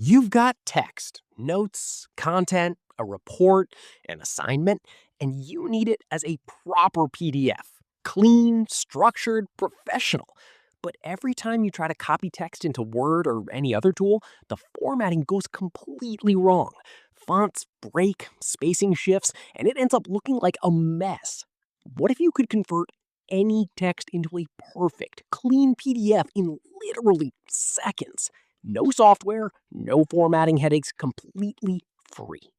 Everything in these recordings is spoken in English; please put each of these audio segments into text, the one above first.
You've got text, notes, content, a report, an assignment, and you need it as a proper PDF. Clean, structured, professional. But every time you try to copy text into Word or any other tool, the formatting goes completely wrong. Fonts break, spacing shifts, and it ends up looking like a mess. What if you could convert any text into a perfect, clean PDF in literally seconds? No software, no formatting headaches, completely free.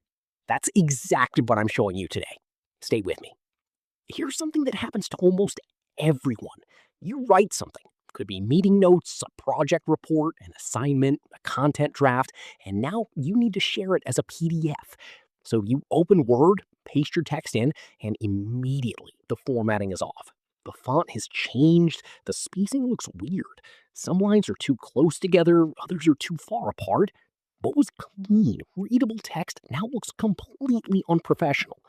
That's exactly what I'm showing you today. Stay with me. Here's something that happens to almost everyone. You write something. Could be meeting notes, a project report, an assignment, a content draft, and now you need to share it as a PDF. So you open Word, paste your text in, and immediately the formatting is off. The font has changed, the spacing looks weird. Some lines are too close together, others are too far apart. What was clean, readable text now looks completely unprofessional.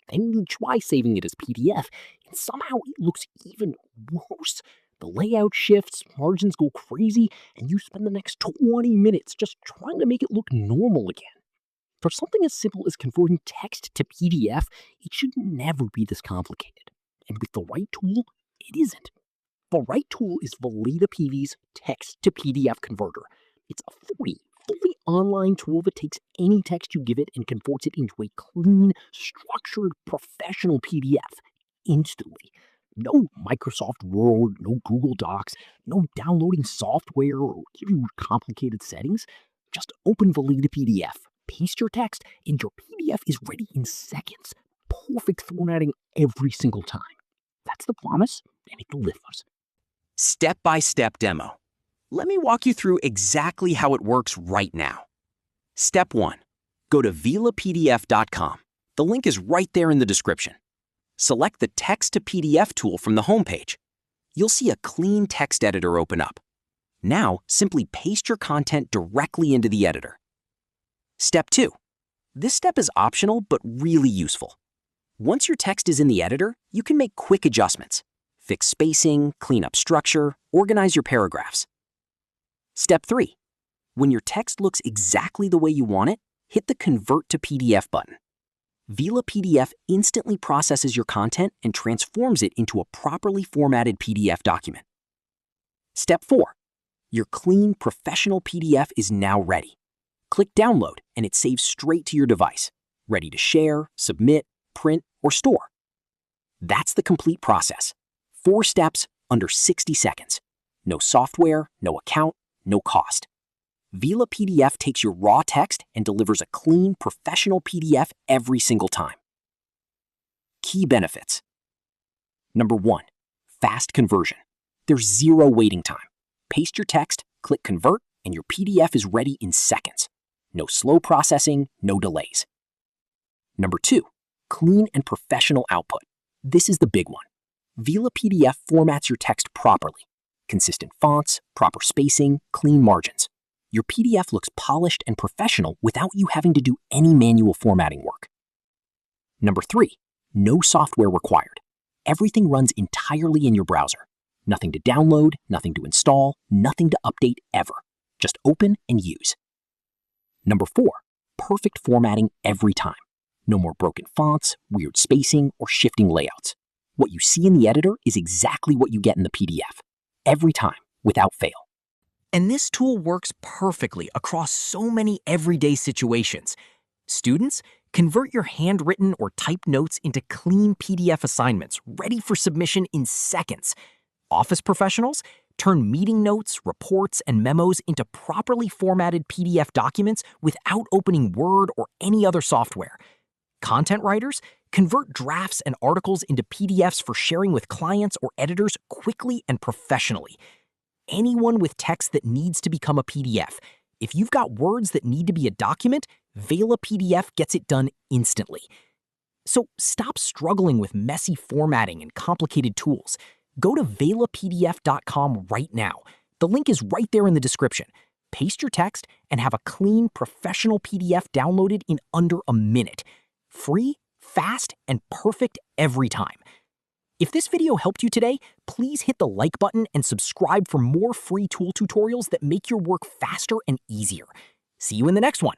Then you try saving it as PDF, and somehow it looks even worse. The layout shifts, margins go crazy, and you spend the next 20 minutes just trying to make it look normal again. For something as simple as converting text to PDF, it should never be this complicated. And with the right tool, it isn't. The right tool is VelaPDF's Text to PDF Converter. It's a free, fully online tool that takes any text you give it and converts it into a clean, structured, professional PDF instantly. No Microsoft Word, no Google Docs, no downloading software or giving you complicated settings. Just open VelaPDF, paste your text, and your PDF is ready in seconds. Perfect formatting every single time. That's the promise, and it delivers. Step-by-step demo. Let me walk you through exactly how it works right now. Step 1. Go to VelaPDF.com. The link is right there in the description. Select the Text to PDF tool from the homepage. You'll see a clean text editor open up. Now, simply paste your content directly into the editor. Step 2. This step is optional but really useful. Once your text is in the editor, you can make quick adjustments. Fix spacing, clean up structure, organize your paragraphs. Step 3. When your text looks exactly the way you want it, hit the Convert to PDF button. VelaPDF instantly processes your content and transforms it into a properly formatted PDF document. Step 4. Your clean, professional PDF is now ready. Click Download and it saves straight to your device, ready to share, submit, print, or store. That's the complete process. 4 steps under 60 seconds. No software, no account, no cost. VelaPDF takes your raw text and delivers a clean, professional PDF every single time. Key benefits. Number 1, fast conversion. There's zero waiting time. Paste your text, click Convert, and your PDF is ready in seconds. No slow processing, no delays. Number 2, clean and professional output. This is the big one. VelaPDF formats your text properly. Consistent fonts, proper spacing, clean margins. Your PDF looks polished and professional without you having to do any manual formatting work. Number 3, no software required. Everything runs entirely in your browser. Nothing to download, nothing to install, nothing to update ever. Just open and use. Number 4, perfect formatting every time. No more broken fonts, weird spacing, or shifting layouts. What you see in the editor is exactly what you get in the PDF. Every time, without fail. And this tool works perfectly across so many everyday situations. Students, convert your handwritten or typed notes into clean PDF assignments ready for submission in seconds. Office professionals, turn meeting notes, reports, and memos into properly formatted PDF documents without opening Word or any other software. Content writers, convert drafts and articles into PDFs for sharing with clients or editors quickly and professionally. Anyone with text that needs to become a PDF, if you've got words that need to be a document, VelaPDF gets it done instantly. So stop struggling with messy formatting and complicated tools. Go to VelaPDF.com right now. The link is right there in the description. Paste your text and have a clean, professional PDF downloaded in under a minute. Free, fast, and perfect every time. If this video helped you today, please hit the like button and subscribe for more free tool tutorials that make your work faster and easier. See you in the next one.